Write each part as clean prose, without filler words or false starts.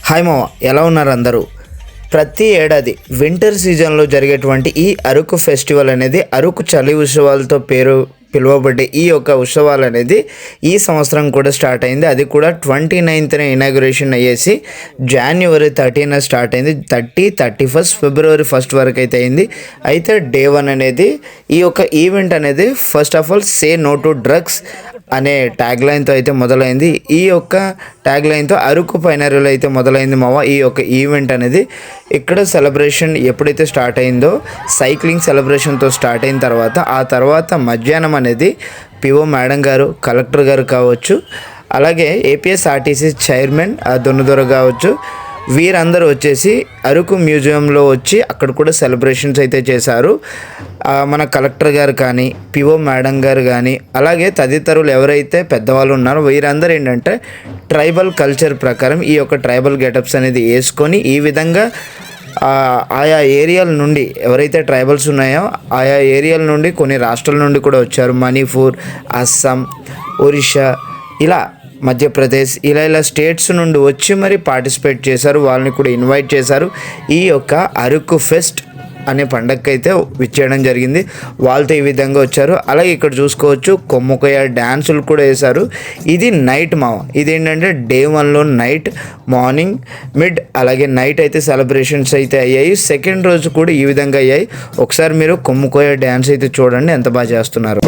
Hi మామ, ఎలా ఉన్నారు అందరూ? ప్రతి ఏడాది వింటర్ సీజన్లో జరిగేటువంటి ఈ అరకు ఫెస్టివల్ అనేది అరకు చలి ఉత్సవాలతో పిలువబడే ఈ యొక్క ఉత్సవాలు అనేది ఈ సంవత్సరం కూడా స్టార్ట్ అయింది. అది కూడా 29th ఇనాగ్రేషన్ అయ్యేసి January 13 స్టార్ట్ అయింది. 31st February 1 వరకు అయితే అయింది. అయితే డే 1 అనేది ఈ యొక్క ఈవెంట్ అనేది first of all say no to drugs అనే ట్యాగ్ లైన్తో అయితే మొదలైంది. ఈ యొక్క ట్యాగ్ లైన్తో అరకు పైనరీలో అయితే మొదలైంది మావ. ఈ యొక్క ఈవెంట్ అనేది ఇక్కడ సెలబ్రేషన్ ఎప్పుడైతే స్టార్ట్ అయిందో సైక్లింగ్ సెలబ్రేషన్తో స్టార్ట్ అయిన ఆ తర్వాత మధ్యాహ్నం అనేది పిఓ మేడం గారు, కలెక్టర్ గారు కావచ్చు, అలాగే ఏపీఎస్ఆర్టీసీ చైర్మన్ దొన్నదొర కావచ్చు, వీరందరూ వచ్చేసి అరకు మ్యూజియంలో వచ్చి అక్కడ కూడా సెలబ్రేషన్స్ అయితే చేశారు. మన కలెక్టర్ గారు కానీ, పిఓ మేడం గారు కానీ, అలాగే తదితరులు ఎవరైతే పెద్దవాళ్ళు ఉన్నారో వీరందరూ ఏంటంటే ట్రైబల్ కల్చర్ ప్రకారం ఈ యొక్క ట్రైబల్ గెటప్స్ అనేది వేసుకొని ఈ విధంగా ఆయా ఏరియాల నుండి ఎవరైతే ట్రైబల్స్ ఉన్నాయో ఆయా ఏరియాల నుండి కొన్ని రాష్ట్రాల నుండి కూడా వచ్చారు. మణిపూర్, అస్సాం, ఒరిస్సా, ఇలా మధ్యప్రదేశ్, ఇలా స్టేట్స్ నుండి వచ్చి మరి పార్టిసిపేట్ చేశారు. వాళ్ళని కూడా ఇన్వైట్ చేశారు. ఈ యొక్క అరకు ఫెస్ట్ అనే పండగకి అయితే విచ్చేయడం జరిగింది. వాళ్ళతో ఈ విధంగా వచ్చారు. అలాగే ఇక్కడ చూసుకోవచ్చు కొమ్మకొయ్య డ్యాన్సులు కూడా వేశారు. ఇది నైట్ మావ. ఇదేంటంటే డే 1లో నైట్, మార్నింగ్, మిడ్ అలాగే నైట్ అయితే సెలబ్రేషన్స్ అయితే అయ్యాయి. సెకండ్ రోజు కూడా ఈ విధంగా అయ్యాయి. ఒకసారి మీరు కొమ్మకొయ్య డ్యాన్స్ అయితే చూడండి, ఎంత బాగా చేస్తున్నారు.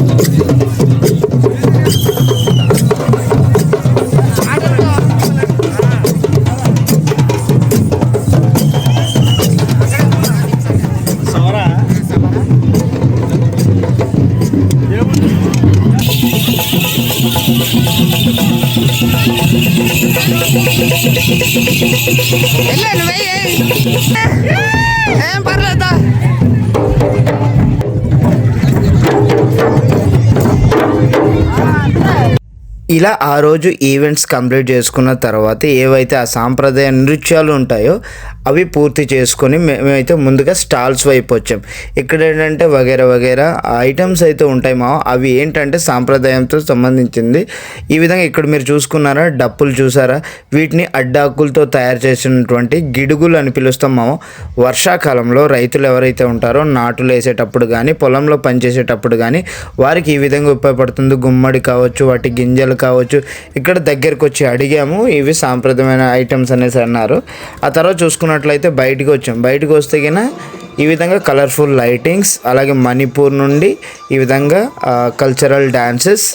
ఏం పర్లేదా? ఇలా ఆ రోజు ఈవెంట్స్ కంప్లీట్ చేసుకున్న తర్వాత ఏవైతే ఆ సాంప్రదాయ నృత్యాలు ఉంటాయో అవి పూర్తి చేసుకొని మేమైతే ముందుగా స్టాల్స్ వైపు వచ్చాం. ఇక్కడ ఏంటంటే వగేరా ఐటమ్స్ అయితే ఉంటాయి మా. అవి ఏంటంటే సాంప్రదాయంతో సంబంధించింది. ఈ విధంగా ఇక్కడ మీరు చూసుకున్నారా, డప్పులు చూసారా? వీటిని అడ్డాకులతో తయారు చేసినటువంటి గిడుగులు అని పిలుస్తాం మామ. వర్షాకాలంలో రైతులు ఎవరైతే ఉంటారో నాటులు వేసేటప్పుడు కానీ, పొలంలో పనిచేసేటప్పుడు కానీ వారికి ఈ విధంగా ఉపయోగపడుతుంది. గుమ్మడి కావచ్చు, వాటి గింజలు కావచ్చు. ఇక్కడ దగ్గరకు వచ్చి అడిగాము, ఇవి సాంప్రదాయమైన ఐటమ్స్ అనేసి అన్నారు. ఆ తర్వాత చూసుకున్నట్లయితే బయటకు వచ్చాం. బయటకు వస్తే గిన ఈ విధంగా కలర్ఫుల్ లైటింగ్స్, అలాగే మణిపూర్ నుండి ఈ విధంగా కల్చరల్ డాన్సెస్.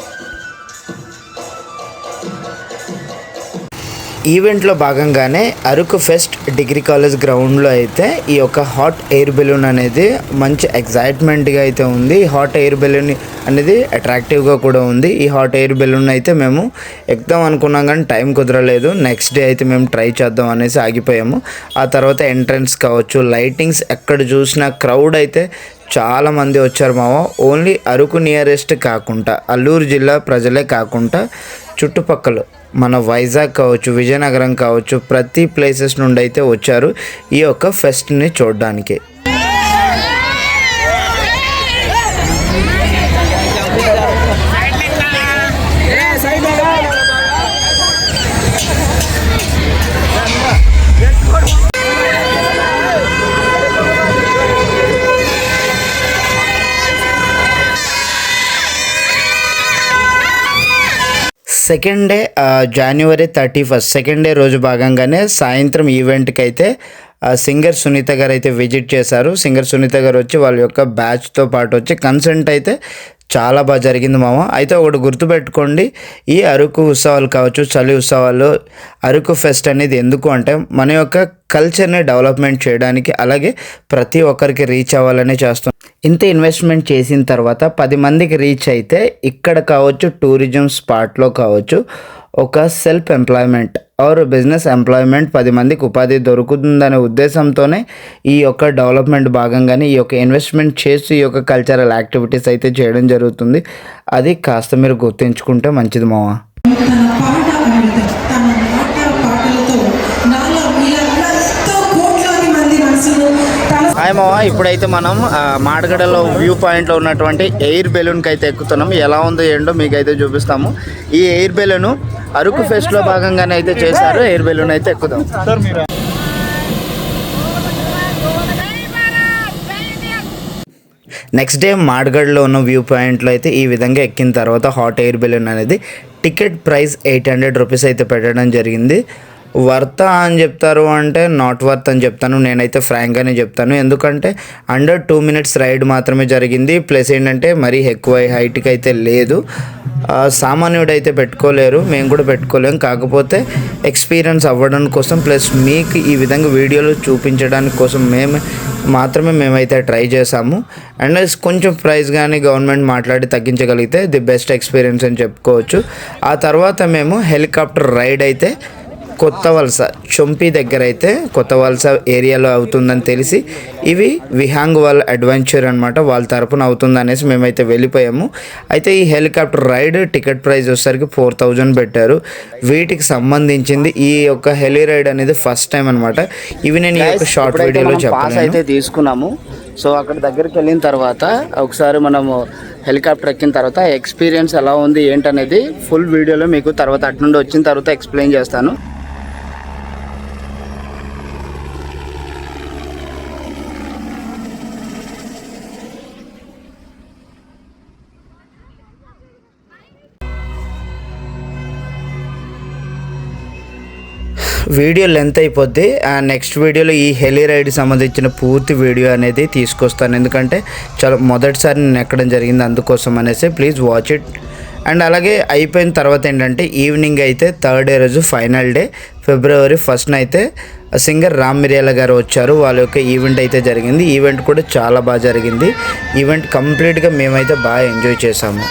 ఈవెంట్లో భాగంగానే అరకు ఫెస్ట్ డిగ్రీ కాలేజ్ గ్రౌండ్లో అయితే ఈ యొక్క హాట్ ఎయిర్ బెలూన్ అనేది మంచి ఎగ్జైట్మెంట్గా అయితే ఉంది. హాట్ ఎయిర్ బెలూన్ అనేది అట్రాక్టివ్గా కూడా ఉంది. ఈ హాట్ ఎయిర్ బెలూన్ అయితే మేము ఎక్కుదాం అనుకున్నాం కానీ టైం కుదరలేదు. నెక్స్ట్ డే అయితే మేము ట్రై చేద్దాం అనేసి ఆగిపోయాము. ఆ తర్వాత ఎంట్రన్స్ కావచ్చు, లైటింగ్స్, ఎక్కడ చూసినా క్రౌడ్ అయితే చాలామంది వచ్చారు మామ. ఓన్లీ అరకు నియరెస్ట్ కాకుండా, అల్లూరు జిల్లా ప్రజలే కాకుండా చుట్టుపక్కల మన వైజాగ్ కావచ్చు, విజయనగరం కావచ్చు, ప్రతి ప్లేసెస్ నుండి అయితే వచ్చారు ఈ యొక్క ఫెస్ట్ని చూడడానికి. Second day January 31 second day రోజు భాగంగానే సాయంత్రం ఈవెంట్కి అయితే సింగర్ సునీత గారు అయితే విజిట్ చేశారు. సింగర్ సునీత గారు వచ్చి వాళ్ళ యొక్క బ్యాచ్తో పాటు వచ్చి కన్సర్ట్ అయితే చాలా బాగా జరిగింది మామ. అయితే ఒకటి గుర్తుపెట్టుకోండి, ఈ అరకు ఉత్సవాలు కావచ్చు, చలి ఉత్సవాలు, అరకు ఫెస్ట్ అనేది ఎందుకు అంటే మన యొక్క కల్చర్ని డెవలప్మెంట్ చేయడానికి, అలాగే ప్రతి ఒక్కరికి రీచ్ అవ్వాలని చేస్తాం. ఇంత ఇన్వెస్ట్మెంట్ చేసిన తర్వాత 10 మందికి రీచ్ అయితే ఇక్కడ కావచ్చు, టూరిజం స్పాట్లో కావచ్చు, ఒక self employment or business employment 10 మందికి ఉపాధి దొరుకుతుందనే ఉద్దేశంతోనే ఈ యొక్క డెవలప్మెంట్ భాగంగానే ఈ యొక్క ఇన్వెస్ట్మెంట్ చేస్తూ ఈ యొక్క కల్చరల్ యాక్టివిటీస్ అయితే చేయడం జరుగుతుంది. అది కాస్త మీరు గుర్తుంచుకుంటే మంచిది మామ. హాయ్ మామ, ఇప్పుడైతే మనం మాడగడలో వ్యూ పాయింట్లో ఉన్నటువంటి ఎయిర్ బెలూన్కి అయితే ఎక్కుతున్నాం. ఎలా ఉందో ఏంటో మీకు అయితే చూపిస్తాము. ఈ ఎయిర్ బెలూను అరకు ఫెస్ట్లో భాగంగానే అయితే చేశారు. ఎయిర్ బెలూన్ అయితే ఎక్కుదాం. నెక్స్ట్ డే మాడ్గఢ్లో ఉన్న వ్యూ పాయింట్లో అయితే ఈ విధంగా ఎక్కిన తర్వాత హాట్ ఎయిర్ బెలూన్ అనేది టికెట్ ప్రైస్ 800 రూపీస్ అయితే పెట్టడం జరిగింది. వర్తా అని చెప్తారు అంటే నాట్ వర్త్ అని చెప్తాను. నేనైతే ఫ్రాంక్గానే చెప్తాను. ఎందుకంటే అండర్ 2 మినిట్స్ రైడ్ మాత్రమే జరిగింది. ప్లస్ ఏంటంటే మరీ ఎక్కువ హైట్కి అయితే లేదు. సామాన్యుడు అయితే పెట్టుకోలేరు, మేము కూడా పెట్టుకోలేము. కాకపోతే ఎక్స్పీరియన్స్ అవ్వడం కోసం ప్లస్ మీకు ఈ విధంగా వీడియోలు చూపించడానికి కోసం మేమైతే ట్రై చేసాము. అండ్ కొంచెం ప్రైస్ కానీ గవర్నమెంట్ మాట్లాడి తగ్గించగలిగితే ది బెస్ట్ ఎక్స్పీరియన్స్ అని చెప్పుకోవచ్చు. ఆ తర్వాత మేము హెలికాప్టర్ రైడ్ అయితే కొత్త వలస చొంపి దగ్గర అయితే కొత్త వలస ఏరియాలో అవుతుందని తెలిసి ఇవి విహాంగ్ వాళ్ళ అడ్వెంచర్ అనమాట, వాళ్ళ తరపున అవుతుంది అనేసి మేమైతే వెళ్ళిపోయాము. అయితే ఈ హెలికాప్టర్ రైడ్ టికెట్ ప్రైస్ వచ్చేసరికి 4000 పెట్టారు. వీటికి సంబంధించింది ఈ యొక్క హెలి రైడ్ అనేది ఫస్ట్ టైం అనమాట. ఇవి నేను ఈ యొక్క షార్ట్ వీడియోలో చెప్పాను. అయితే తీసుకున్నాము. సో అక్కడ దగ్గరికి వెళ్ళిన తర్వాత ఒకసారి మనము హెలికాప్టర్ ఎక్కిన తర్వాత ఎక్స్పీరియన్స్ ఎలా ఉంది ఏంటనేది ఫుల్ వీడియోలో మీకు తర్వాత అటు నుండి వచ్చిన తర్వాత ఎక్స్ప్లెయిన్ చేస్తాను. వీడియో లెంత్ అయిపోద్ది. నెక్స్ట్ వీడియోలో ఈ హెలి రైడ్ సంబంధించిన పూర్తి వీడియో అనేది తీసుకొస్తాను. ఎందుకంటే చాలా మొదటిసారి నేను ఎక్కడం జరిగింది, అందుకోసం అనేసి ప్లీజ్ వాచ్ ఇట్. అండ్ అలాగే అయిపోయిన తర్వాత ఏంటంటే ఈవినింగ్ అయితే థర్డ్ డే రోజు ఫైనల్ డే February 1st అయితే సింగర్ రామ్ మిరియాల గారు వచ్చారు. వాళ్ళ యొక్క ఈవెంట్ అయితే జరిగింది. ఈవెంట్ కూడా చాలా బాగా జరిగింది. ఈవెంట్ కంప్లీట్గా మేమైతే బాగా ఎంజాయ్ చేసాము.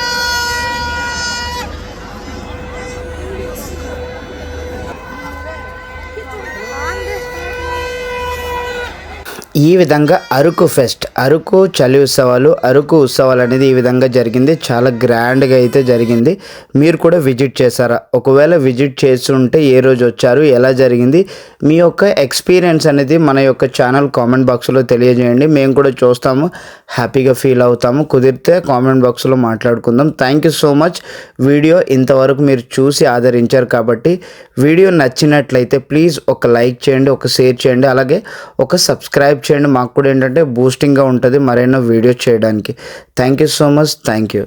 ఈ విధంగా అరకు ఫెస్ట్, అరకు చలి ఉత్సవాలు, అరకు ఉత్సవాలు అనేది ఈ విధంగా జరిగింది. చాలా గ్రాండ్గా అయితే జరిగింది. మీరు కూడా విజిట్ చేశారా? ఒకవేళ విజిట్ చేస్తుంటే ఏ రోజు వచ్చారు, ఎలా జరిగింది, మీ యొక్క ఎక్స్పీరియన్స్ అనేది మన యొక్క ఛానల్ కామెంట్ బాక్స్లో తెలియజేయండి. మేము కూడా చూస్తాము, హ్యాపీగా ఫీల్ అవుతాము. కుదిరితే కామెంట్ బాక్స్లో మాట్లాడుకుందాం. Thank you so much. Video ఇంతవరకు మీరు చూసి ఆదరించారు కాబట్టి వీడియో నచ్చినట్లయితే ప్లీజ్ ఒక లైక్ చేయండి, ఒక షేర్ చేయండి, అలాగే ఒక సబ్స్క్రైబ్ చేయండి. మాకు కూడా ఏంటంటే బూస్టింగ్గా ఉంటుంది మరెన్నో వీడియోస్ చేయడానికి. Thank you so much. Thank you.